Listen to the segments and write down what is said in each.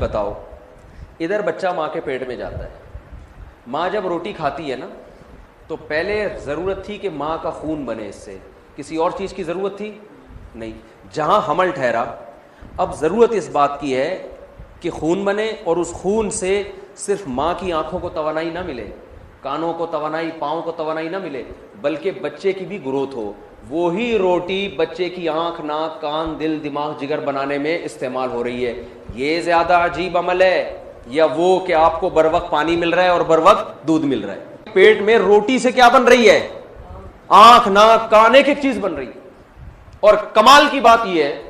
بتاؤ، ادھر بچہ ماں کے پیٹ میں جاتا ہے، ماں جب روٹی کھاتی ہے نا تو پہلے ضرورت تھی کہ ماں کا خون بنے، اس سے کسی اور چیز کی ضرورت تھی نہیں. جہاں حمل ٹھہرا اب ضرورت اس بات کی ہے کہ خون بنے، اور اس خون سے صرف ماں کی آنکھوں کو توانائی نہ ملے، کانوں کو توانائی، پاؤں کو توانائی نہ ملے، بلکہ بچے کی بھی گروتھ ہو. وہی روٹی بچے کی آنکھ، ناک، کان، دل، دماغ، جگر بنانے میں استعمال ہو رہی ہے. یہ زیادہ عجیب عمل ہے یا وہ کہ آپ کو بر وقت پانی مل رہا ہے اور بر وقت دودھ مل رہا ہے؟ پیٹ میں روٹی سے کیا بن رہی ہے؟ آنکھ، ناک، کان، ایک ایک چیز بن رہی ہے. اور کمال کی بات یہ ہے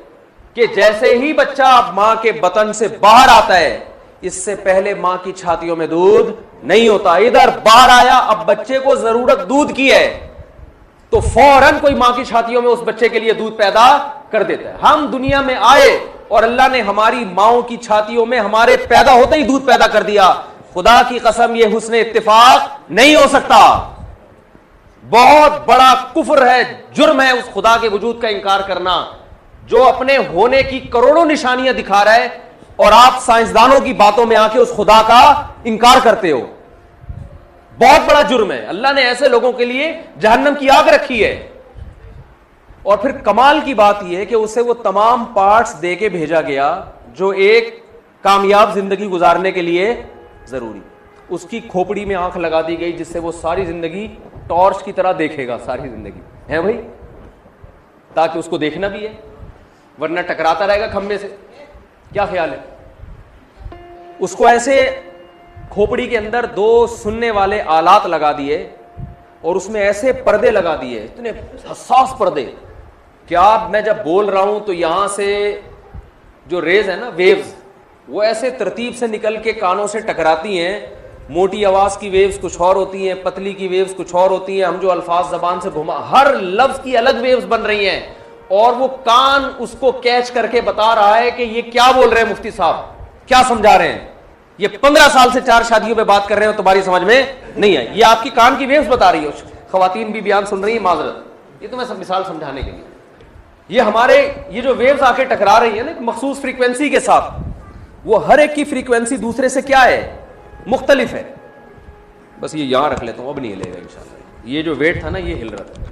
کہ جیسے ہی بچہ ماں کے بطن سے باہر آتا ہے، اس سے پہلے ماں کی چھاتیوں میں دودھ نہیں ہوتا. ادھر باہر آیا، اب بچے کو ضرورت دودھ کی ہے تو فوراً کوئی ماں کی چھاتیوں میں اس بچے کے لیے دودھ پیدا کر دیتا ہے. ہم دنیا میں آئے اور اللہ نے ہماری ماؤں کی چھاتیوں میں ہمارے پیدا ہوتے ہی دودھ پیدا کر دیا. خدا کی قسم یہ حسن اتفاق نہیں ہو سکتا. بہت بڑا کفر ہے، جرم ہے اس خدا کے وجود کا انکار کرنا جو اپنے ہونے کی کروڑوں نشانیاں دکھا رہا ہے، اور آپ سائنسدانوں کی باتوں میں آ کے اس خدا کا انکار کرتے ہو. بہت بڑا جرم ہے. اللہ نے ایسے لوگوں کے لیے جہنم کی آگ رکھی ہے. اور پھر کمال کی بات یہ ہے کہ اسے وہ تمام پارٹس دے کے بھیجا گیا جو ایک کامیاب زندگی گزارنے کے لیے ضروری. اس کی کھوپڑی میں آنکھ لگا دی گئی جس سے وہ ساری زندگی ٹارچ کی طرح دیکھے گا، ساری زندگی ہے بھائی، تاکہ اس کو دیکھنا بھی ہے، ورنہ ٹکراتا رہے گا کھمبے سے. کیا خیال ہے؟ اس کو ایسے کھوپڑی کے اندر دو سننے والے آلات لگا دیے اور اس میں ایسے پردے لگا دیے، اتنے حساس پردے، کیا میں جب بول رہا ہوں تو یہاں سے جو ریز ہے نا، ویوز، وہ ایسے ترتیب سے نکل کے کانوں سے ٹکراتی ہیں. موٹی آواز کی ویوز کچھ اور ہوتی ہیں، پتلی کی ویوز کچھ اور ہوتی ہیں. ہم جو الفاظ زبان سے گھما، ہر لفظ کی الگ ویوز بن رہی ہیں، اور وہ کان اس کو کیچ کر کے بتا رہا ہے کہ یہ کیا بول رہے ہیں مفتی صاحب، کیا سمجھا رہے ہیں. یہ 15 سال سے 4 شادیوں پہ بات کر رہے ہیں، تمہاری سمجھ میں نہیں ہے. یہ آپ کی کان کی ویوز بتا رہی ہے. خواتین بھی بیان سن رہی ہیں، معذرت، یہ تو میں سب مثال سمجھانے کے لیے. یہ ہمارے یہ جو ویوز آ کے ٹکرا رہی ہیں نا ایک مخصوص فریکوینسی کے ساتھ، وہ ہر ایک کی فریکوینسی دوسرے سے کیا ہے؟ مختلف ہے. بس یہ یہاں رکھ لیتا ہوں، اب نہیں ہلے گا انشاءاللہ. یہ جو ویٹ تھا نا یہ ہل رہا تھا.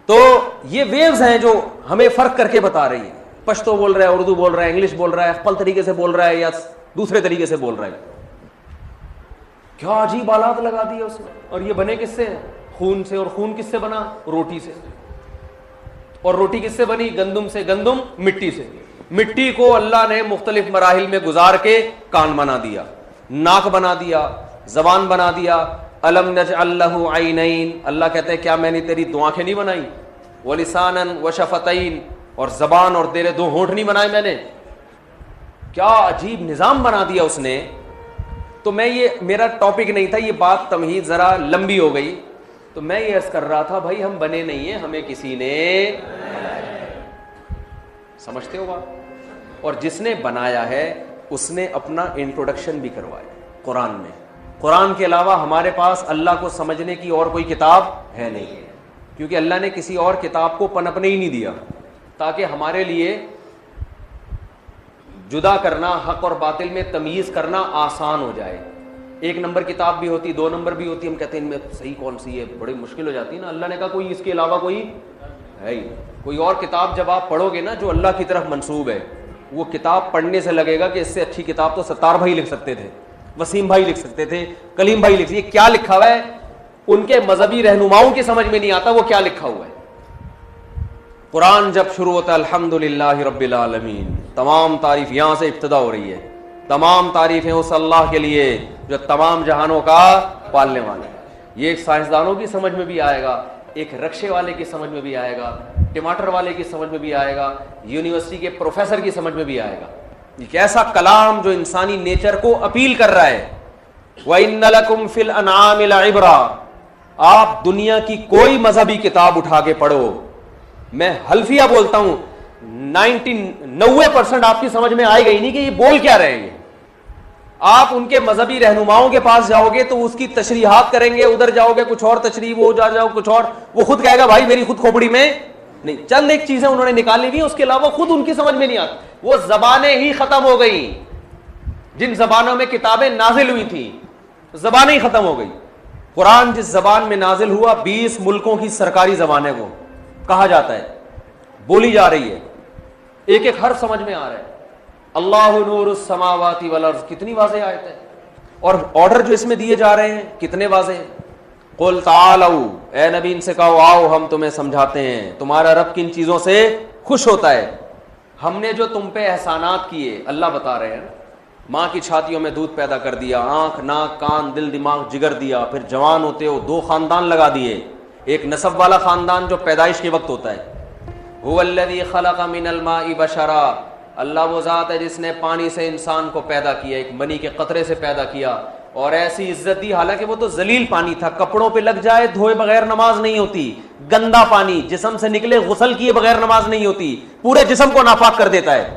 تو یہ ویوز ہیں جو ہمیں فرق کر کے بتا رہی ہے. پشتو بول رہا ہے، اردو بول رہا ہے، انگلش بول رہا ہے، افضل طریقے سے بول رہا ہے یا دوسرے طریقے سے بول رہا ہے. کیا عجیب آلات لگا دیا اس میں. اور یہ بنے کس سے؟ خون سے. اور خون کس سے بنا؟ روٹی سے. اور روٹی کس سے بنی؟ گندم سے. گندم مٹی سے. مٹی کو اللہ نے مختلف مراحل میں گزار کے کان بنا دیا، ناک بنا دیا، زبان بنا دیا. الم نجعل لہ عینین، اللہ کہتے ہیں کیا میں نے تیری دو آنکھیں نہیں بنائی؟ ولسانا وشفتین، اور زبان اور تیرے 2 ہونٹ نہیں بنائے میں نے؟ کیا عجیب نظام بنا دیا اس نے. تو میں یہ میرا ٹاپک نہیں تھا، یہ بات تمہید ذرا لمبی ہو گئی. تو میں یہ عرض کر رہا تھا بھائی ہم بنے نہیں ہیں، ہمیں کسی نے سمجھتے ہو بات. اور جس نے بنایا ہے اس نے اپنا انٹروڈکشن بھی کروایا قرآن میں. قرآن کے علاوہ ہمارے پاس اللہ کو سمجھنے کی اور کوئی کتاب ہے نہیں، کیونکہ اللہ نے کسی اور کتاب کو پنپنے ہی نہیں دیا تاکہ ہمارے لیے جدا کرنا، حق اور باطل میں تمیز کرنا آسان ہو جائے. 1 نمبر کتاب بھی ہوتی، 2 نمبر بھی ہوتی، ہم کہتے ہیں ان میں صحیح کون سی ہے، بڑی مشکل ہو جاتی ہے نا. اللہ نے کہا کوئی اس کے علاوہ کوئی ہے ہی. کوئی اور کتاب جب آپ پڑھو گے نا جو اللہ کی طرف منسوب ہے، وہ کتاب پڑھنے سے لگے گا کہ اس سے اچھی کتاب تو ستار بھائی لکھ سکتے تھے، وسیم بھائی لکھ سکتے تھے، کلیم بھائی لکھ. یہ کیا لکھا ہوا ہے ان کے مذہبی رہنماؤں کی سمجھ میں نہیں آتا وہ کیا لکھا ہوا ہے. قرآن جب شروع ہوتا ہے الحمدللہ رب العالمین، تمام تعریف یہاں سے ابتدا ہو رہی ہے. تمام تعریفیں اس اللہ کے لیے جو تمام جہانوں کا پالنے والا ہے. یہ ایک سائنسدانوں کی سمجھ میں بھی آئے گا، ایک رکشے والے کی سمجھ میں بھی آئے گا، ٹماٹر والے کی سمجھ میں بھی آئے گا، یونیورسٹی کے پروفیسر کی سمجھ میں بھی آئے گا. ایک ایسا کلام جو انسانی نیچر کو اپیل کر رہا ہے. وَإِنَّ لَكُمْ فِي الْأَنْعَامِ لَعِبْرَةً، آپ دنیا کی کوئی مذہبی کتاب اٹھا کے پڑھو، میں حلفیہ بولتا ہوں 90% آپ کی سمجھ میں آئے گا ہی نہیں کہ یہ بول کیا رہے ہیں. آپ ان کے مذہبی رہنماؤں کے پاس جاؤ گے تو اس کی تشریحات کریں گے، ادھر جاؤ گے کچھ اور تشریح، وہ جاؤ کچھ اور، وہ خود کہے گا بھائی میری خود کھوپڑی میں نہیں. چند ایک چیزیں انہوں نے نکالی ہوئی، اس کے علاوہ خود ان کی سمجھ میں نہیں آتی. وہ زبانیں ہی ختم ہو گئی. جن زبانوں میں کتابیں نازل ہوئی تھیں زبانیں ہی ختم ہو گئی. قرآن جس زبان میں نازل ہوا 20 ملکوں کی سرکاری زبان ہے, وہ کہا جاتا ہے, بولی جا رہی ہے, ایک ایک حرف سمجھ میں آ رہا ہے. اللہ نور السماوات والارض, کتنی واضح آیت ہے. اور آرڈر جو اس میں دیے جا رہے ہیں کتنے واضح ہیں. قل تعالوا, اے نبی ان سے کہو آؤ ہم تمہیں سمجھاتے ہیں تمہارا رب کن چیزوں سے خوش ہوتا ہے. ہم نے جو تم پہ احسانات کیے, اللہ بتا رہے ہیں, ماں کی چھاتیوں میں دودھ پیدا کر دیا, آنکھ ناک کان دل دماغ جگر دیا, پھر جوان ہوتے ہو 2 خاندان لگا دیے. ایک نسب والا خاندان جو پیدائش کے وقت ہوتا ہے, هو الذی خلق من الماء بشرا, اللہ وہ ذات ہے جس نے پانی سے انسان کو پیدا کیا, ایک منی کے قطرے سے پیدا کیا, اور ایسی عزت دی, حالانکہ وہ تو ذلیل پانی تھا, کپڑوں پہ لگ جائے دھوئے بغیر نماز نہیں ہوتی, گندا پانی جسم سے نکلے غسل کیے بغیر نماز نہیں ہوتی, پورے جسم کو ناپاک کر دیتا ہے.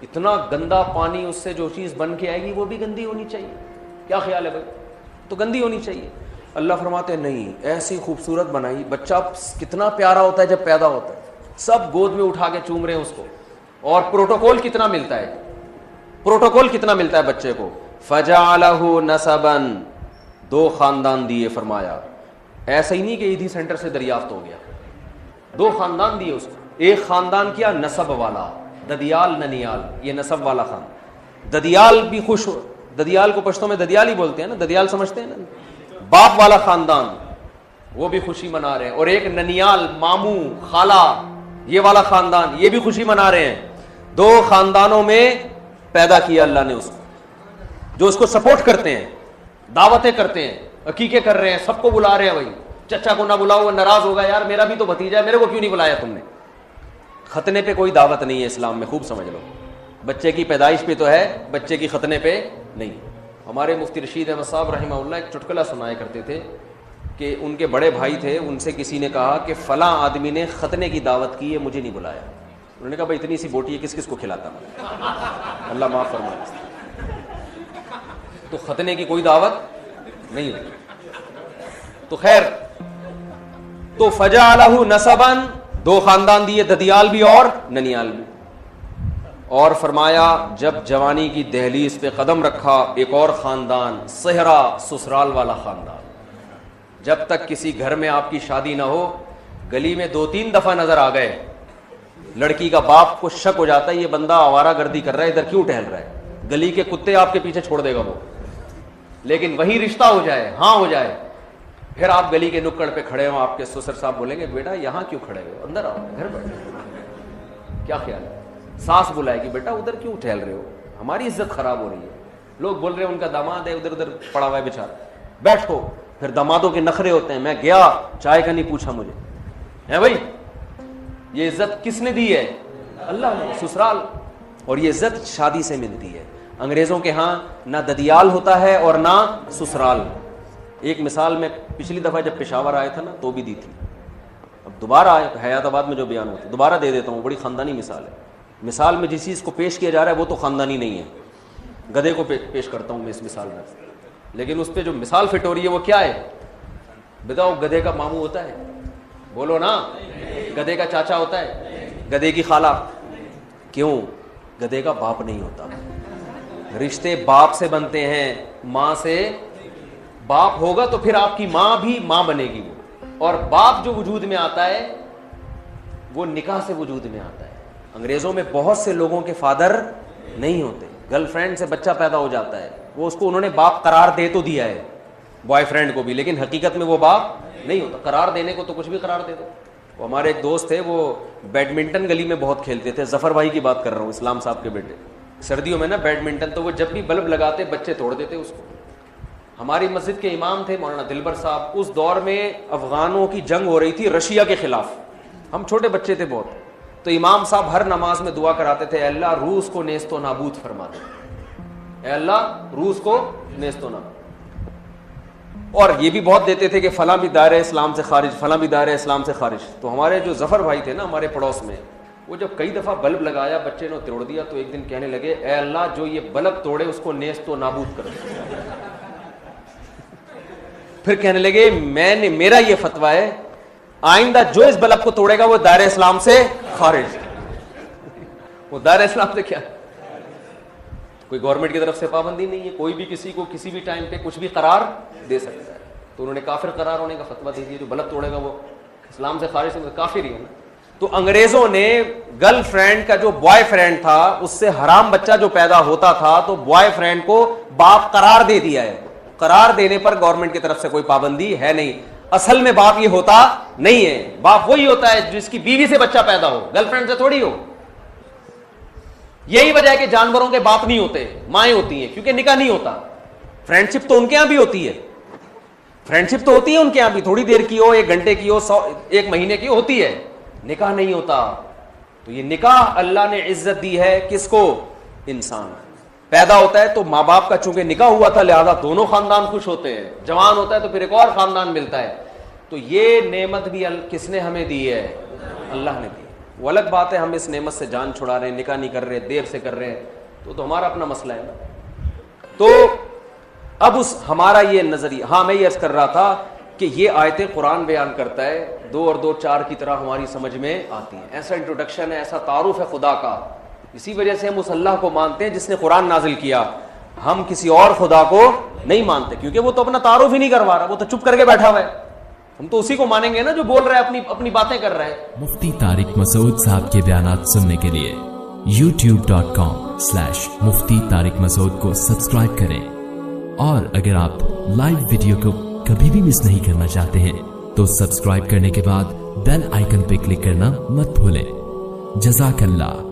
اتنا گندا پانی, اس سے جو چیز بن کے آئے گی وہ بھی گندی ہونی چاہیے. کیا خیال ہے بھائی؟ تو گندی ہونی چاہیے. اللہ فرماتے ہیں نہیں, ایسی خوبصورت بنائی. بچہ کتنا پیارا ہوتا ہے جب پیدا ہوتا ہے, سب گود میں اٹھا کے چوم رہے ہیں اس کو. اور پروٹوکول کتنا ملتا ہے, پروٹوکول کتنا ملتا ہے بچے کو. فجعلہ نسبا, 2 خاندان دیے. فرمایا ایسا ہی نہیں کہ ایدھی سینٹر سے دریافت ہو گیا, 2 خاندان دیے اس کو. ایک خاندان کیا نسب والا, ددیال ننیال, یہ نسب والا خان. ددیال بھی خوش ہو, ددیال کو پشتوں میں ددیال ہی بولتے ہیں نا, ددیال سمجھتے ہیں نا, باپ والا خاندان, وہ بھی خوشی منا رہے ہیں. اور ایک ننیال, ماموں خالہ, یہ والا خاندان, یہ بھی خوشی منا رہے ہیں. 2 خاندانوں میں پیدا کیا اللہ نے اس کو, جو اس کو سپورٹ کرتے ہیں, دعوتیں کرتے ہیں, عقیقے کر رہے ہیں, سب کو بلا رہے ہیں. بھائی چچا کو نہ بلاؤ, وہ ناراض ہوگا, یار میرا بھی تو بھتیجا ہے, میرے کو کیوں نہیں بلایا تم نے. ختنے پہ کوئی دعوت نہیں ہے اسلام میں, خوب سمجھ لو. بچے کی پیدائش پہ تو ہے, بچے کی ختنے پہ نہیں. ہمارے مفتی رشید احمد صاحب رحمہ اللہ ایک چٹکلا سنایا کرتے تھے کہ ان کے بڑے بھائی تھے, ان سے کسی نے کہا کہ فلاں آدمی نے ختنے کی دعوت کی ہے, مجھے نہیں بلایا. انہوں نے کہا بھائی اتنی سی بوٹی ہے, کس کس کو کھلاتا میں, اللہ معاف فرمائے. تو ختنے کی کوئی دعوت نہیں ہوتی. تو خیر, تو فجعلہ نسبا, 2 خاندان دیے, ددیال بھی اور ننیال بھی. اور فرمایا جب جوانی کی دہلیز پہ قدم رکھا, ایک اور خاندان, صہرا, سسرال والا خاندان. جب تک کسی گھر میں آپ کی شادی نہ ہو, گلی میں 2-3 دفعہ نظر آ گئے, لڑکی کا باپ کو شک ہو جاتا ہے یہ بندہ آوارہ گردی کر رہا ہے, ادھر کیوں ٹہل رہا ہے, گلی کے کتے آپ کے پیچھے چھوڑ دے گا وہ. لیکن وہی رشتہ ہو جائے, ہاں ہو جائے, پھر آپ گلی کے نکڑ پہ کھڑے ہو, آپ کے سسر صاحب بولیں گے بیٹا یہاں کیوں کھڑے ہو, اندر آؤ, گھر بیٹھو. کیا خیال ہے؟ ساس بلائے گی بیٹا ادھر کیوں ٹہل رہے ہو, ہماری عزت خراب ہو رہی ہے. لوگ بول رہے ہیں ان کا داماد ہے ادھر ادھر پڑا ہوا ہے بیچارہ, بیٹھو. پھر دامادوں کے نخرے ہوتے ہیں, میں گیا چائے کا نہیں پوچھا مجھے. ہے بھائی, یہ عزت کس نے دی ہے؟ اللہ نے, سسرال. اور یہ عزت شادی سے ملتی ہے. انگریزوں کے ہاں نہ ددیال ہوتا ہے اور نہ سسرال. ایک مثال میں پچھلی دفعہ جب پشاور آیا تھا نا تو بھی دی تھی, اب دوبارہ آیا حیات آباد میں جو بیان ہوتا ہے دوبارہ دے دیتا ہوں. بڑی خاندانی مثال ہے. مثال میں جس چیز کو پیش کیا جا رہا ہے وہ تو خاندانی نہیں ہے, گدھے کو پیش کرتا ہوں میں اس مثال میں, لیکن اس پہ جو مثال فٹ ہو رہی ہے وہ کیا ہے بتاؤ. گدھے کا ماموں ہوتا ہے, بولو نا, گدھے کا چاچا ہوتا ہے, گدھے کی خالہ. کیوں؟ گدھے کا باپ نہیں ہوتا. رشتے باپ سے بنتے ہیں, ماں سے. باپ ہوگا تو پھر آپ کی ماں بھی ماں بنے گی وہ, اور باپ جو وجود میں آتا ہے وہ نکاح سے وجود میں آتا ہے. انگریزوں میں بہت سے لوگوں کے فادر نہیں ہوتے, گرل فرینڈ سے بچہ پیدا ہو جاتا ہے, وہ اس کو انہوں نے باپ قرار دے تو دیا ہے, بوائے فرینڈ کو بھی, لیکن حقیقت میں وہ باپ نہیں ہوتا. قرار دینے کو تو کچھ بھی قرار دے دو. وہ ہمارے ایک دوست تھے, وہ بیڈمنٹن گلی میں بہت کھیلتے تھے, ظفر بھائی کی بات کر رہا ہوں, اسلام صاحب کے بیٹے. سردیوں میں نا بیڈمنٹن, تو وہ جب بھی بلب لگاتے بچے توڑ دیتے اس کو. ہماری مسجد کے امام تھے مولانا دلبر صاحب, اس دور میں افغانوں کی جنگ ہو رہی تھی رشیا کے خلاف, ہم چھوٹے بچے تھے بہت, تو امام صاحب ہر نماز میں دعا کراتے تھے, اے اللہ روس کو نیست و نابود فرما دے, اے اللہ روس کو نیست و نابود. اور یہ بھی بہت دیتے تھے کہ فلاں بھی دائرہ اسلام سے خارج, فلاں بھی دائرہ اسلام سے خارج. تو ہمارے جو ظفر بھائی تھے نا ہمارے پڑوس میں, وہ جب کئی دفعہ بلب لگایا بچے نے توڑ دیا, تو ایک دن کہنے لگے اے اللہ جو یہ بلب توڑے اس کو نیست و نابود کر دے. پھر کہنے لگے میں نے, میرا یہ فتویٰ ہے آئندہ جو اس بلب کو توڑے گا وہ دائرہ اسلام سے خارج. وہ دائرہ اسلام سے کیا, کوئی گورنمنٹ کی طرف سے پابندی نہیں ہے, کوئی بھی کسی کو کسی بھی ٹائم پہ کچھ بھی قرار دے سکتا ہے. تو انہوں نے کافر قرار ہونے کا فتویٰ دے دیا, جو بلد توڑے گا وہ اسلام سے خارج سے کافر ہی ہے نا. تو انگریزوں نے گرل فرینڈ کا جو بوائے فرینڈ تھا اس سے حرام بچہ جو پیدا ہوتا تھا تو بوائے فرینڈ کو باپ قرار دے دیا ہے. قرار دینے پر گورنمنٹ کی طرف سے کوئی پابندی ہے نہیں. اصل میں باپ یہ ہوتا نہیں ہے, باپ وہی ہوتا ہے جس کی بیوی سے بچہ پیدا ہو, گرل فرینڈ سے تھوڑی ہو. یہی وجہ ہے کہ جانوروں کے باپ نہیں ہوتے, مائیں ہوتی ہیں, کیونکہ نکاح نہیں ہوتا. فرینڈ شپ تو ان کے یہاں بھی ہوتی ہے, فرینڈ شپ تو ہوتی ہے ان کے یہاں بھی, تھوڑی دیر کی ہو, 1 گھنٹے کی ہو, 1 مہینے کی ہوتی ہے, نکاح نہیں ہوتا. تو یہ نکاح اللہ نے عزت دی ہے کس کو؟ انسان پیدا ہوتا ہے تو ماں باپ کا چونکہ نکاح ہوا تھا لہذا دونوں خاندان خوش ہوتے ہیں, جوان ہوتا ہے تو پھر ایک اور خاندان ملتا ہے. تو یہ نعمت بھی کس نے ہمیں دی ہے؟ اللہ نے دی. وہ الگ بات ہے ہم اس نعمت سے جان چھڑا رہے ہیں, نکاح نہیں کر رہے, دیر سے کر رہے ہیں, تو ہمارا اپنا مسئلہ ہے نا. تو اب ہمارا یہ نظریہ, ہاں میں یہ عرض کر رہا تھا کہ یہ آیتیں قرآن بیان کرتا ہے 2 اور 2 4 کی طرح ہماری سمجھ میں آتی ہیں. ایسا انٹروڈکشن ہے, ایسا تعارف ہے خدا کا, اسی وجہ سے ہم اس اللہ کو مانتے ہیں جس نے قرآن نازل کیا. ہم کسی اور خدا کو نہیں مانتے کیونکہ وہ تو اپنا تعارف ہی نہیں کروا رہا, وہ تو چپ کر کے بیٹھا ہوا ہے. ہم تو اسی کو مانیں گے نا جو بول رہا ہے, اپنی باتیں کر رہا ہے. مفتی طارق مسعود صاحب کے بیانات سننے کے لیے youtube.com/مفتی طارق مسعود کو سبسکرائب کریں, اور اگر آپ لائیو ویڈیو کو کبھی بھی مس نہیں کرنا چاہتے ہیں تو سبسکرائب کرنے کے بعد بیل آئیکن پہ کلک کرنا مت بھولیں. جزاک اللہ.